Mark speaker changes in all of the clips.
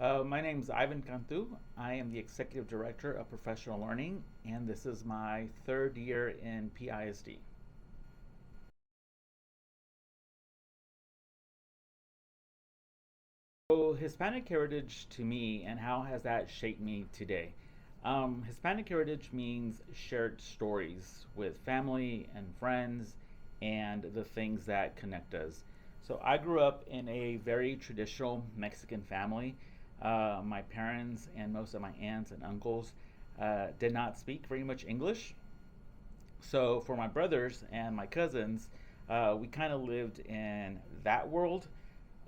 Speaker 1: My name is Ivan Cantu. I am the Executive Director of Professional Learning, and this is my third year in PISD. So, Hispanic heritage to me, and how has that shaped me today? Hispanic heritage means shared stories with family and friends and the things that connect us. So, I grew up in a very traditional Mexican family. My parents and most of my aunts and uncles did not speak very much English. So, for my brothers and my cousins, we kind of lived in that world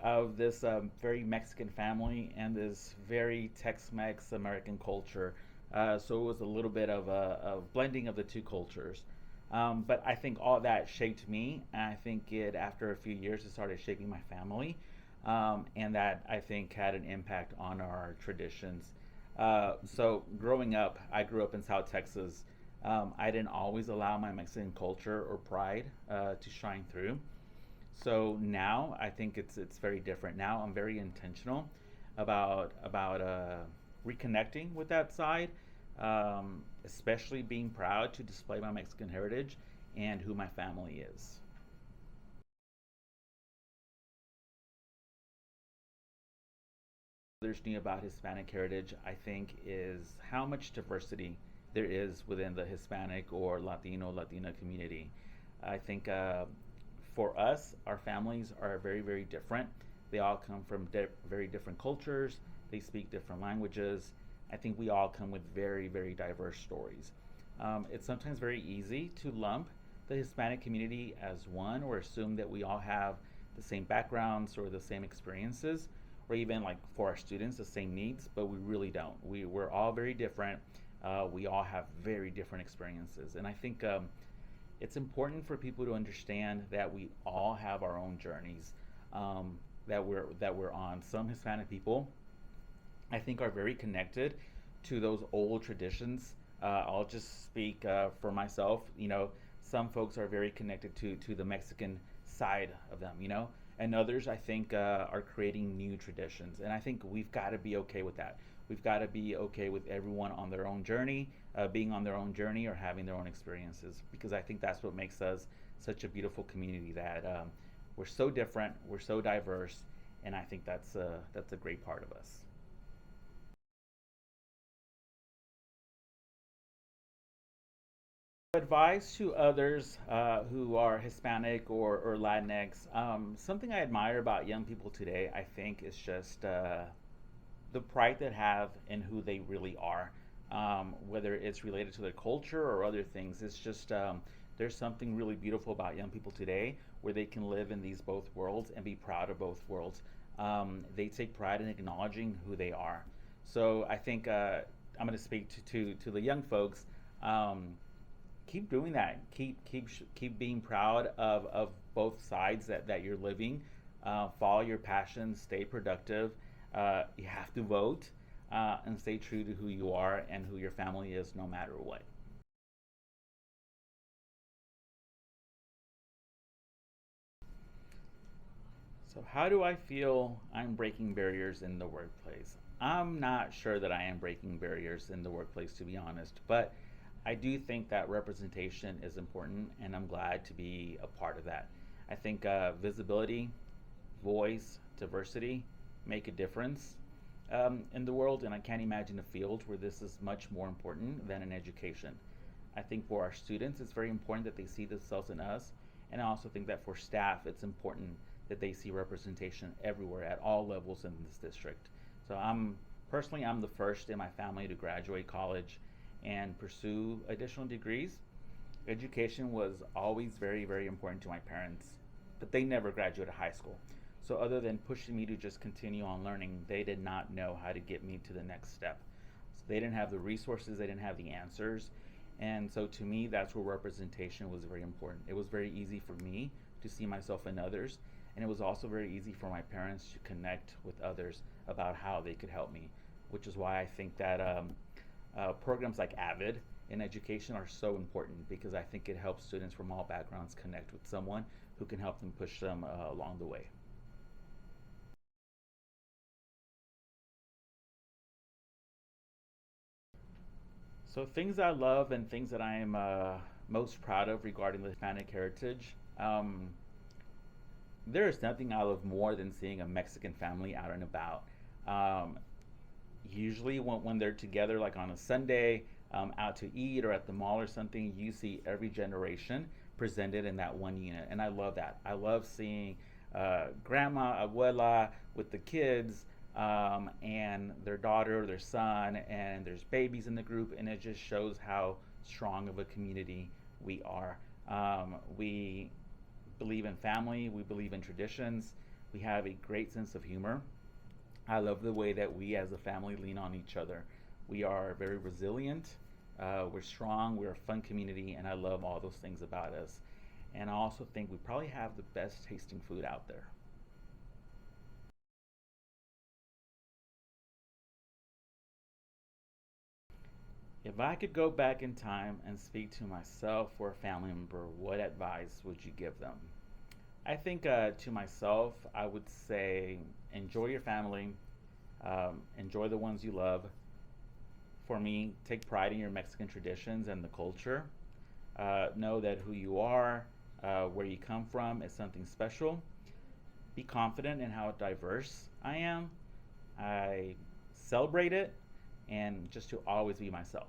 Speaker 1: of this very Mexican family and this very Tex-Mex American culture. So it was a little bit of a blending of the two cultures. But I think all that shaped me. And I think after a few years, it started shaping my family. And that I think had an impact on our traditions. So growing up, I grew up in South Texas. I didn't always allow my Mexican culture or pride to shine through. So now I think it's very different. Now I'm very intentional about reconnecting with that side, especially being proud to display my Mexican heritage and who my family is. There's new about Hispanic heritage, I think, is how much diversity there is within the Hispanic or Latina community. I think for us, our families are very, very different. They all come from very different cultures. They speak different languages. I think we all come with very, very diverse stories. It's sometimes very easy to lump the Hispanic community as one or assume that we all have the same backgrounds or the same experiences, or even like for our students, the same needs, but we really don't. We're all very different. We all have very different experiences. And I think it's important for people to understand that we all have our own journeys that we're on. Some Hispanic people, I think, are very connected to those old traditions. I'll just speak for myself. Some folks are very connected to the Mexican side of them. And others, I think, are creating new traditions. And I think we've got to be okay with that. We've got to be okay with everyone on their own journey, being on their own journey or having their own experiences, because I think that's what makes us such a beautiful community. That we're so different, we're so diverse, and I think that's a great part of us. Advice to others who are Hispanic or Latinx. Something I admire about young people today, I think, is just the pride they have in who they really are, whether it's related to their culture or other things. It's just there's something really beautiful about young people today where they can live in these both worlds and be proud of both worlds. They take pride in acknowledging who they are. So I think I'm going to speak to the young folks. Keep doing that. Keep being proud of both sides that you're living. Follow your passions. Stay productive. You have to vote and stay true to who you are and who your family is, no matter what. So, how do I feel I'm breaking barriers in the workplace? I'm not sure that I am breaking barriers in the workplace, to be honest, but I do think that representation is important, and I'm glad to be a part of that. I think visibility, voice, diversity make a difference in the world, and I can't imagine a field where this is much more important than in education. I think for our students, it's very important that they see themselves in us, and I also think that for staff, it's important that they see representation everywhere at all levels in this district. So I'm the first in my family to graduate college and pursue additional degrees. Education was always very, very important to my parents, but they never graduated high school. So, other than pushing me to just continue on learning, they did not know how to get me to the next step. So, they didn't have the resources, they didn't have the answers. And so, to me, that's where representation was very important. It was very easy for me to see myself in others, and it was also very easy for my parents to connect with others about how they could help me, which is why I think that programs like AVID in education are so important, because I think it helps students from all backgrounds connect with someone who can help them push them along the way. So things I love and things that I am most proud of regarding the Hispanic heritage. There is nothing I love more than seeing a Mexican family out and about. Um, Usually when they're together, like on a Sunday, out to eat or at the mall or something, you see every generation presented in that one unit, and I love that. I love seeing grandma, abuela with the kids, and their daughter, their son, and there's babies in the group, and it just shows how strong of a community we are. We believe in family, we believe in traditions, we have a great sense of humor. I love the way that we as a family lean on each other. We are very resilient, we're strong, we're a fun community, and I love all those things about us. And I also think we probably have the best tasting food out there. If I could go back in time and speak to myself or a family member, what advice would you give them? I think to myself, I would say enjoy your family, enjoy the ones you love. For me, take pride in your Mexican traditions and the culture. Know that who you are, where you come from, is something special. Be confident in how diverse I am. I celebrate it, and just to always be myself.